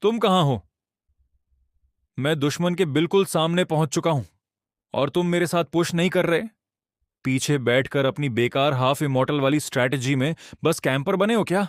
तुम कहाँ हो? मैं दुश्मन के बिल्कुल सामने पहुंच चुका हूं और तुम मेरे साथ पुश नहीं कर रहे। पीछे बैठकर अपनी बेकार हाफ इमॉर्टल वाली स्ट्रैटेजी में बस कैंपर बने हो क्या?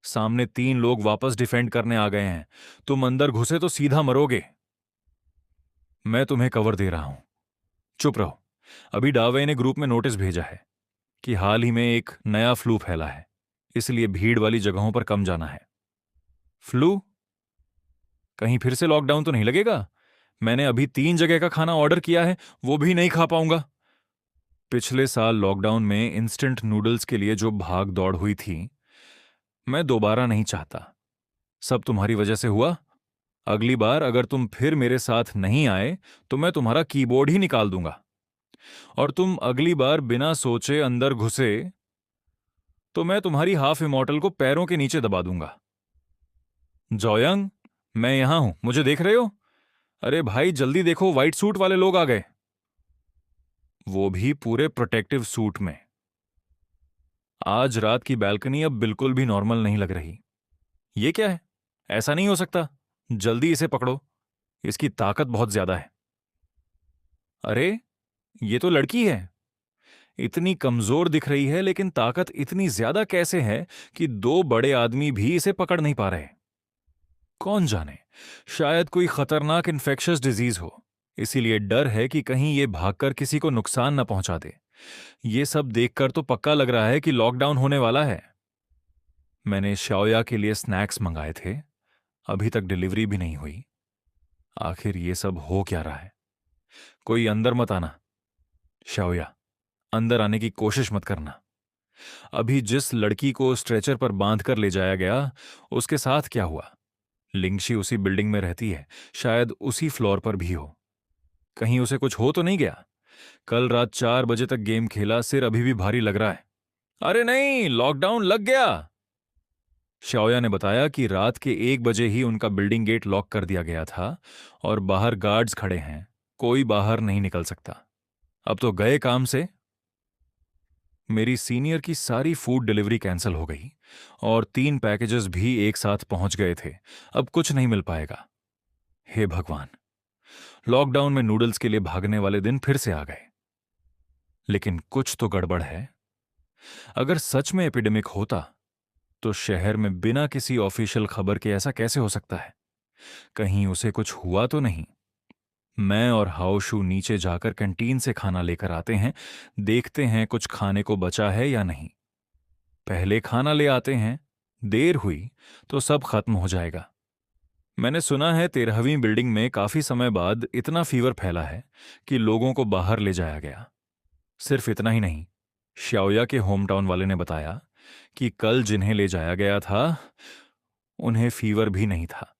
सामने 3 लोग वापस डिफेंड करने आ गए हैं। तुम अंदर घुसे तो सीधा मरोगे। मैं तुम्हें कवर दे रहा हूं। चुप रहो। अभी डावे ने ग्रुप में नोटिस भेजा है कि हाल ही में एक नया फ्लू फैला है, इसलिए भीड़ वाली जगहों पर कम जाना है। फ्लू? कहीं फिर से लॉकडाउन तो नहीं लगेगा? मैंने अभी 3 जगह का खाना ऑर्डर किया है, वो भी नहीं खा पाऊंगा। पिछले साल लॉकडाउन में इंस्टेंट नूडल्स के लिए जो भाग दौड़ हुई थी, मैं दोबारा नहीं चाहता। सब तुम्हारी वजह से हुआ। अगली बार अगर तुम फिर मेरे साथ नहीं आए तो मैं तुम्हारा कीबोर्ड ही निकाल दूंगा। और तुम अगली बार बिना सोचे अंदर घुसे तो मैं तुम्हारी हाफ इमॉर्टल को पैरों के नीचे दबा दूंगा। जॉयंग, मैं यहां हूं, मुझे देख रहे हो? अरे भाई जल्दी देखो, व्हाइट सूट वाले लोग आ गए। वो भी पूरे प्रोटेक्टिव सूट में। आज रात की बैल्कनी अब बिल्कुल भी नॉर्मल नहीं लग रही। ये क्या है? ऐसा नहीं हो सकता। जल्दी इसे पकड़ो, इसकी ताकत बहुत ज्यादा है। अरे, ये तो लड़की है। इतनी कमजोर दिख रही है लेकिन ताकत इतनी ज्यादा कैसे है कि 2 बड़े आदमी भी इसे पकड़ नहीं पा रहे। कौन जाने, शायद कोई खतरनाक इन्फेक्शियस डिजीज हो, इसीलिए डर है कि कहीं ये भागकर किसी को नुकसान न पहुंचा दे। ये सब देखकर तो पक्का लग रहा है कि लॉकडाउन होने वाला है। मैंने शाओया के लिए स्नैक्स मंगाए थे, अभी तक डिलीवरी भी नहीं हुई। आखिर ये सब हो क्या रहा है? कोई अंदर मत आना। शाओया, अंदर आने की कोशिश मत करना। अभी जिस लड़की को स्ट्रेचर पर बांध कर ले जाया गया, उसके साथ क्या हुआ? लिंगशी उसी बिल्डिंग में रहती है, शायद उसी फ्लोर पर भी हो। कहीं उसे कुछ हो तो नहीं गया? कल रात 4 बजे तक गेम खेला, सिर अभी भी भारी लग रहा है। अरे नहीं, लॉकडाउन लग गया। शाओया ने बताया कि रात के 1 बजे ही उनका बिल्डिंग गेट लॉक कर दिया गया था और बाहर गार्ड्स खड़े हैं, कोई बाहर नहीं निकल सकता। अब तो गए काम से। मेरी सीनियर की सारी फूड डिलीवरी कैंसिल हो गई और 3 पैकेजेस भी एक साथ पहुंच गए थे। अब कुछ नहीं मिल पाएगा। हे भगवान, लॉकडाउन में नूडल्स के लिए भागने वाले दिन फिर से आ गए। लेकिन कुछ तो गड़बड़ है। अगर सच में एपिडेमिक होता तो शहर में बिना किसी ऑफिशियल खबर के ऐसा कैसे हो सकता है? कहीं उसे कुछ हुआ तो नहीं? मैं और हाओशू नीचे जाकर कैंटीन से खाना लेकर आते हैं, देखते हैं कुछ खाने को बचा है या नहीं। पहले खाना ले आते हैं, देर हुई तो सब खत्म हो जाएगा। मैंने सुना है 13वीं बिल्डिंग में काफी समय बाद इतना फीवर फैला है कि लोगों को बाहर ले जाया गया। सिर्फ इतना ही नहीं, श्याओया के होम टाउन वाले ने बताया कि कल जिन्हें ले जाया गया था उन्हें फीवर भी नहीं था।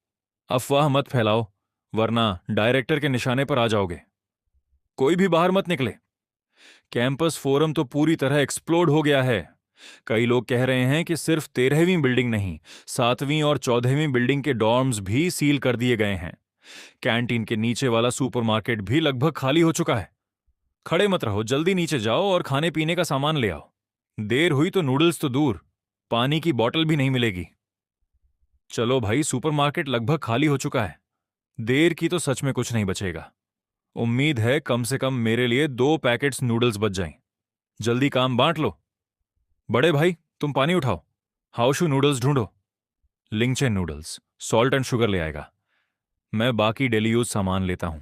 अफवाह मत फैलाओ, वरना डायरेक्टर के निशाने पर आ जाओगे। कोई भी बाहर मत निकले। कैंपस फोरम तो पूरी तरह एक्सप्लोड हो गया है। कई लोग कह रहे हैं कि सिर्फ 13वीं बिल्डिंग नहीं, 7वीं और 14वीं बिल्डिंग के डॉर्म्स भी सील कर दिए गए हैं। कैंटीन के नीचे वाला सुपरमार्केट भी लगभग खाली हो चुका है। खड़े मत रहो, जल्दी नीचे जाओ और खाने पीने का सामान ले आओ। देर हुई तो नूडल्स तो दूर, पानी की बोतल भी नहीं मिलेगी। चलो भाई, सुपरमार्केट लगभग खाली हो चुका है। देर की तो सच में कुछ नहीं बचेगा। उम्मीद है कम से कम मेरे लिए 2 पैकेट्स नूडल्स बच जाएं। जल्दी काम बांट लो। बड़े भाई, तुम पानी उठाओ। हाउशू नूडल्स ढूंढो। लिंगचेन नूडल्स, सॉल्ट एंड शुगर ले आएगा। मैं बाकी डेली यूज सामान लेता हूं।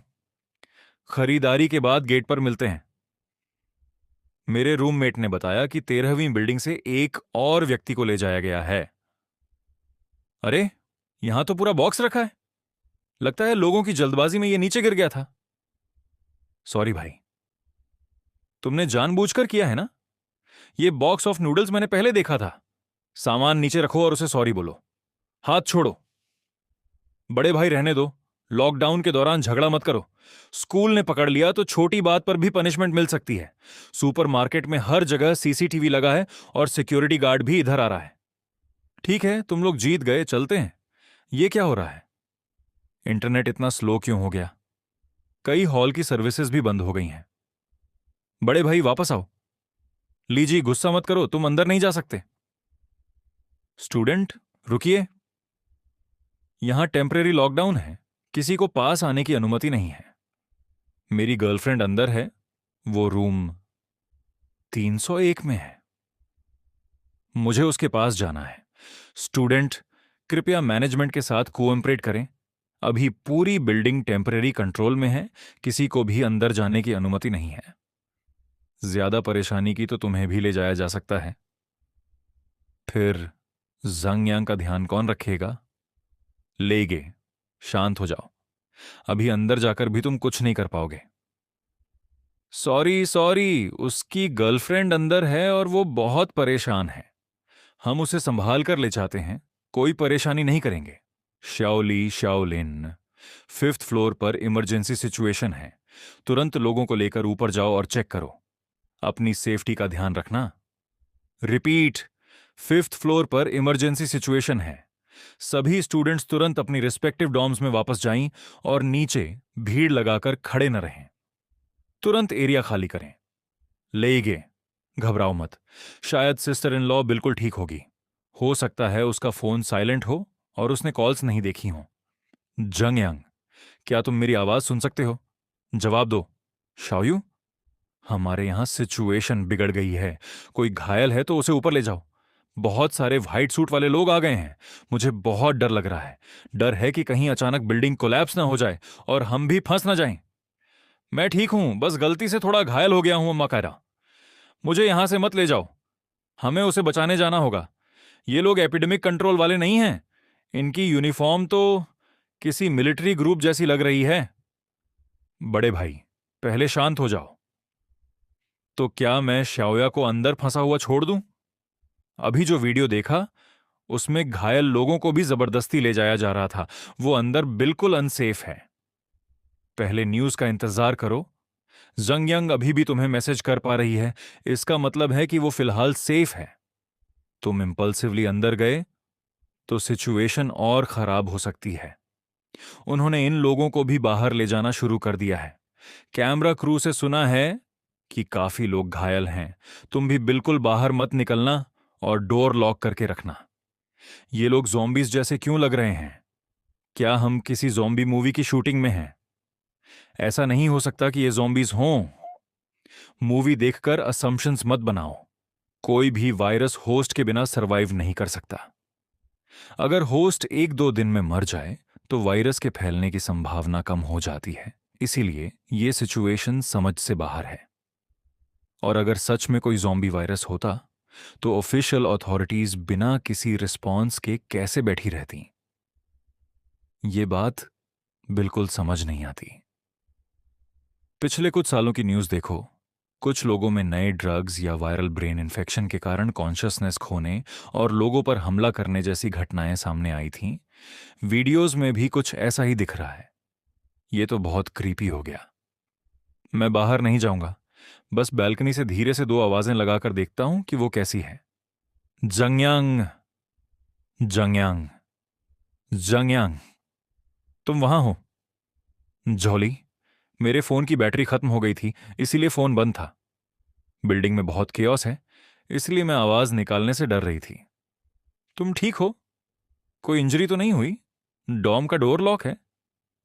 खरीदारी के बाद गेट पर मिलते हैं। मेरे रूममेट ने बताया कि 13वीं बिल्डिंग से एक और व्यक्ति को ले जाया गया है। अरे, यहां तो पूरा बॉक्स रखा है। लगता है लोगों की जल्दबाजी में ये नीचे गिर गया था। सॉरी भाई। तुमने जानबूझकर किया है ना? ये बॉक्स ऑफ नूडल्स मैंने पहले देखा था। सामान नीचे रखो और उसे सॉरी बोलो। हाथ छोड़ो। बड़े भाई रहने दो। लॉकडाउन के दौरान झगड़ा मत करो। स्कूल ने पकड़ लिया तो छोटी बात पर भी पनिशमेंट मिल सकती है। सुपरमार्केट में हर जगह सीसीटीवी लगा है और सिक्योरिटी गार्ड भी इधर आ रहा है। ठीक है, तुम लोग जीत गए, चलते हैं। ये क्या हो रहा है? इंटरनेट इतना स्लो क्यों हो गया? कई हॉल की सर्विसेज भी बंद हो गई हैं। बड़े भाई वापस आओ। लीजिए, गुस्सा मत करो, तुम अंदर नहीं जा सकते। स्टूडेंट, रुकिए। यहां टेम्परेरी लॉकडाउन है, किसी को पास आने की अनुमति नहीं है। मेरी गर्लफ्रेंड अंदर है, वो रूम 301 में है। मुझे उसके पास जाना है। स्टूडेंट, कृपया मैनेजमेंट के साथ कोऑपरेट करें। अभी पूरी बिल्डिंग टेम्परेरी कंट्रोल में है, किसी को भी अंदर जाने की अनुमति नहीं है। ज्यादा परेशानी की तो तुम्हें भी ले जाया जा सकता है। फिर जंग यांग का ध्यान कौन रखेगा? लेगे, शांत हो जाओ। अभी अंदर जाकर भी तुम कुछ नहीं कर पाओगे। सॉरी सॉरी, उसकी गर्लफ्रेंड अंदर है और वो बहुत परेशान है। हम उसे संभाल कर ले जाते हैं, कोई परेशानी नहीं करेंगे। शाओली शाओलिन, 5th फ्लोर पर इमरजेंसी सिचुएशन है। तुरंत लोगों को लेकर ऊपर जाओ और चेक करो। अपनी सेफ्टी का ध्यान रखना। रिपीट, 5th फ्लोर पर इमरजेंसी सिचुएशन है। सभी स्टूडेंट्स तुरंत अपनी रिस्पेक्टिव डॉर्म्स में वापस जाएं और नीचे भीड़ लगाकर खड़े न रहें। तुरंत एरिया खाली करें। लेगे, घबराओ मत। शायद सिस्टर इन लॉ बिल्कुल ठीक होगी। हो सकता है उसका फोन साइलेंट हो और उसने कॉल्स नहीं देखी हों। जंगयांग, क्या तुम मेरी आवाज सुन सकते हो? जवाब दो। शाओयू, हमारे यहां सिचुएशन बिगड़ गई है। कोई घायल है तो उसे ऊपर ले जाओ। बहुत सारे व्हाइट सूट वाले लोग आ गए हैं। मुझे बहुत डर लग रहा है। डर है कि कहीं अचानक बिल्डिंग कोलैप्स ना हो जाए और हम भी फंस ना जाएं। मैं ठीक हूं, बस गलती से थोड़ा घायल हो गया हूं अम्मा कायरा। मुझे यहां से मत ले जाओ। हमें उसे बचाने जाना होगा। ये लोग एपिडेमिक कंट्रोल वाले नहीं हैं। इनकी यूनिफॉर्म तो किसी मिलिट्री ग्रुप जैसी लग रही है। बड़े भाई, पहले शांत हो जाओ। तो क्या मैं शाओया को अंदर फंसा हुआ छोड़ दूं? अभी जो वीडियो देखा, उसमें घायल लोगों को भी जबरदस्ती ले जाया जा रहा था। वो अंदर बिल्कुल अनसेफ है। पहले न्यूज का इंतजार करो। जंगयंग अभी भी तुम्हें मैसेज कर पा रही है, इसका मतलब है कि वो फिलहाल सेफ है। तुम इंपल्सिवली अंदर गए तो सिचुएशन और खराब हो सकती है। उन्होंने इन लोगों को भी बाहर ले जाना शुरू कर दिया है। कैमरा क्रू से सुना है कि काफी लोग घायल हैं। तुम भी बिल्कुल बाहर मत निकलना और डोर लॉक करके रखना। ये लोग ज़ॉम्बीज जैसे क्यों लग रहे हैं? क्या हम किसी ज़ॉम्बी मूवी की शूटिंग में हैं? ऐसा नहीं हो सकता कि ये ज़ॉम्बीज हों। मूवी देखकर असम्पशंस मत बनाओ। कोई भी वायरस होस्ट के बिना सरवाइव नहीं कर सकता। अगर होस्ट 1-2 दिन में मर जाए तो वायरस के फैलने की संभावना कम हो जाती है। इसीलिए ये सिचुएशन समझ से बाहर है। और अगर सच में कोई ज़ॉम्बी वायरस होता तो ऑफिशियल अथॉरिटीज बिना किसी रिस्पॉन्स के कैसे बैठी रहती? ये बात बिल्कुल समझ नहीं आती। पिछले कुछ सालों की न्यूज़ देखो। कुछ लोगों में नए ड्रग्स या वायरल ब्रेन इन्फेक्शन के कारण कॉन्शियसनेस खोने और लोगों पर हमला करने जैसी घटनाएं सामने आई थीं। वीडियोज में भी कुछ ऐसा ही दिख रहा है। ये तो बहुत क्रीपी हो गया। मैं बाहर नहीं जाऊंगा, बस बैल्कनी से धीरे से 2 आवाजें लगाकर देखता हूं कि वो कैसी है। जंगयांग, जंगयांग, जंगयांग, तुम वहां हो? जॉली, मेरे फोन की बैटरी खत्म हो गई थी, इसीलिए फोन बंद था। बिल्डिंग में बहुत केओस है, इसलिए मैं आवाज निकालने से डर रही थी। तुम ठीक हो? कोई इंजरी तो नहीं हुई? डॉम का डोर लॉक है?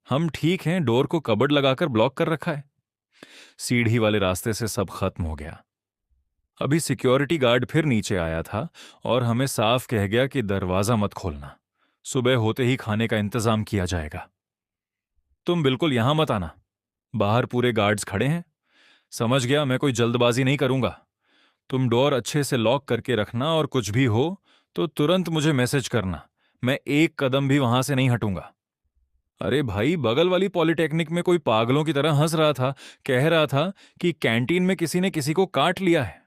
हम ठीक हैं, डोर को कबर्ड लगाकर ब्लॉक कर रखा है। सीढ़ी वाले रास्ते से सब खत्म हो गया। अभी सिक्योरिटी गार्ड फिर नीचे आया था और हमें साफ कह गया कि दरवाजा मत खोलना, सुबह होते ही खाने का इंतजाम किया जाएगा। तुम बिल्कुल यहां मत आना, बाहर पूरे गार्ड्स खड़े हैं। समझ गया, मैं कोई जल्दबाजी नहीं करूंगा। तुम डोर अच्छे से लॉक करके रखना और कुछ भी हो तो तुरंत मुझे मैसेज करना। मैं एक कदम भी वहां से नहीं हटूंगा। अरे भाई, बगल वाली पॉलिटेक्निक में कोई पागलों की तरह हंस रहा था, कह रहा था कि कैंटीन में किसी ने किसी को काट लिया है।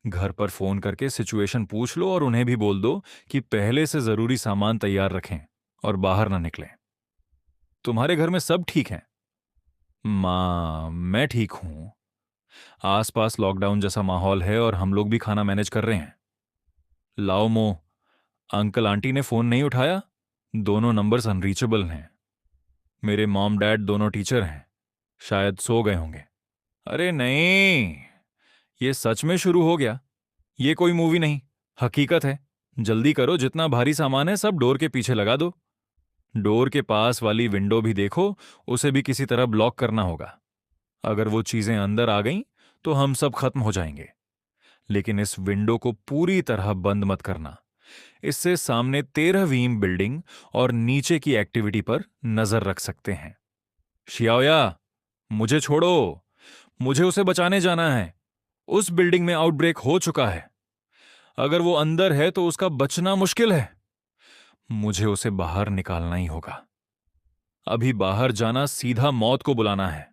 घर पर फोन करके सिचुएशन पूछ लो और उन्हें भी बोल दो कि पहले से जरूरी सामान तैयार रखें और बाहर ना निकलें। तुम्हारे घर में सब ठीक हैं? माँ, मैं ठीक हूं। आसपास लॉकडाउन जैसा माहौल है और हम लोग भी खाना मैनेज कर रहे हैं। लाओ मो, अंकल आंटी ने फोन नहीं उठाया। दोनों नंबर्स अनरीचेबल हैं। मेरे मॉम डैड दोनों टीचर हैं, शायद सो गए होंगे। अरे नहीं, ये सच में शुरू हो गया। ये कोई मूवी नहीं, हकीकत है। जल्दी करो, जितना भारी सामान है सब डोर के पीछे लगा दो। डोर के पास वाली विंडो भी देखो, उसे भी किसी तरह ब्लॉक करना होगा। अगर वो चीजें अंदर आ गईं तो हम सब खत्म हो जाएंगे। लेकिन इस विंडो को पूरी तरह बंद मत करना। इससे सामने 13वीं बिल्डिंग और नीचे की एक्टिविटी पर नजर रख सकते हैं। शियाओया, मुझे छोड़ो। मुझे उसे बचाने जाना है। उस बिल्डिंग में आउटब्रेक हो चुका है। अगर वो अंदर है तो उसका बचना मुश्किल है। मुझे उसे बाहर निकालना ही होगा। अभी बाहर जाना सीधा मौत को बुलाना है।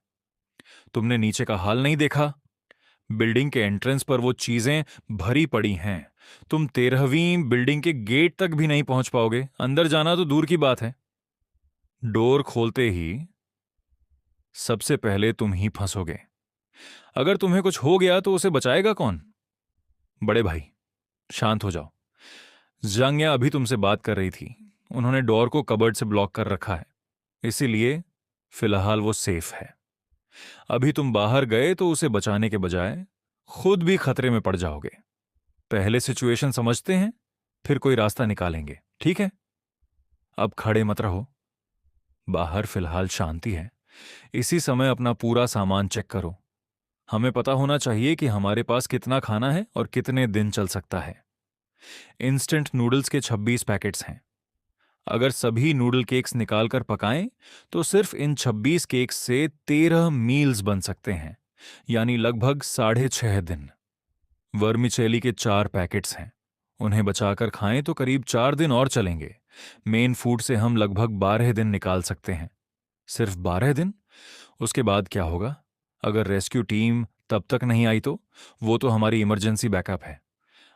तुमने नीचे का हाल नहीं देखा? बिल्डिंग के एंट्रेंस पर वो चीजें भरी पड़ी हैं। तुम 13वीं बिल्डिंग के गेट तक भी नहीं पहुंच पाओगे। अंदर जाना तो दूर की बात है। डोर खोलते ही सबसे पहले तुम ही फंसोगे। अगर तुम्हें कुछ हो गया तो उसे बचाएगा कौन? बड़े भाई, शांत हो जाओ। जांग्या अभी तुमसे बात कर रही थी। उन्होंने डोर को कबर्ड से ब्लॉक कर रखा है, इसीलिए फिलहाल वो सेफ है। अभी तुम बाहर गए तो उसे बचाने के बजाय खुद भी खतरे में पड़ जाओगे। पहले सिचुएशन समझते हैं, फिर कोई रास्ता निकालेंगे, ठीक है? अब खड़े मत रहो। बाहर फिलहाल शांति है। इसी समय अपना पूरा सामान चेक करो। हमें पता होना चाहिए कि हमारे पास कितना खाना है और कितने दिन चल सकता है। इंस्टेंट नूडल्स के 26 पैकेट्स हैं। अगर सभी नूडल केक्स निकालकर पकाएं तो सिर्फ इन 26 केक्स से 13 मील्स बन सकते हैं, यानी लगभग 6.5 दिन। वर्मिचेली के 4 पैकेट्स हैं। उन्हें बचाकर खाएं तो करीब 4 दिन और चलेंगे। मेन फूड से हम लगभग 12 दिन निकाल सकते हैं। सिर्फ 12 दिन? उसके बाद क्या होगा? अगर रेस्क्यू टीम तब तक नहीं आई तो? वो तो हमारी इमरजेंसी बैकअप है।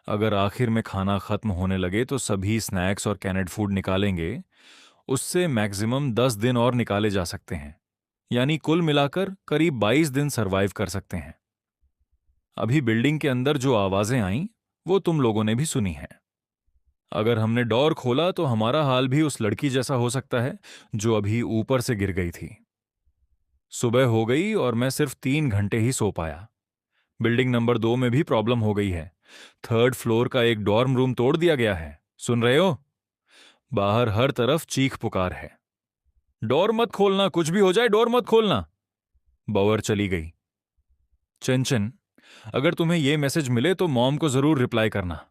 अगर आखिर में खाना खत्म होने लगे तो सभी स्नैक्स और कैनेड फूड निकालेंगे। उससे मैक्सिमम 10 दिन और निकाले जा सकते हैं, यानी कुल मिलाकर करीब 22 दिन सरवाइव कर सकते हैं। अभी बिल्डिंग के अंदर जो आवाजें आईं वो तुम लोगों ने भी सुनी हैं। अगर हमने डोर खोला तो हमारा हाल भी उस लड़की जैसा हो सकता है जो अभी ऊपर से गिर गई थी। सुबह हो गई और मैं सिर्फ 3 घंटे ही सो पाया। बिल्डिंग नंबर 2 में भी प्रॉब्लम हो गई है। 3rd फ्लोर का एक डॉर्म रूम तोड़ दिया गया है। सुन रहे हो? बाहर हर तरफ चीख पुकार है। डोर मत खोलना, कुछ भी हो जाए डोर मत खोलना। बॉवर चली गई। चिन, अगर तुम्हें यह मैसेज मिले तो मॉम को जरूर रिप्लाई करना।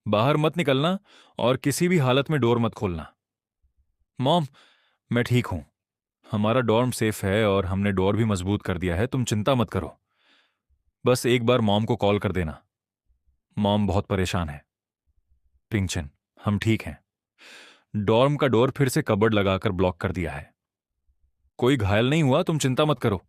बाहर मत निकलना और किसी भी हालत में डोर मत खोलना। मॉम, मैं ठीक हूं। हमारा डॉर्म सेफ है और हमने डोर भी मजबूत कर दिया है, तुम चिंता मत करो। बस एक बार मॉम को कॉल कर देना। मॉम बहुत परेशान है। पिंगचन, हम ठीक हैं। डॉर्म का डोर फिर से कबर्ड लगाकर ब्लॉक कर दिया है। कोई घायल नहीं हुआ, तुम चिंता मत करो।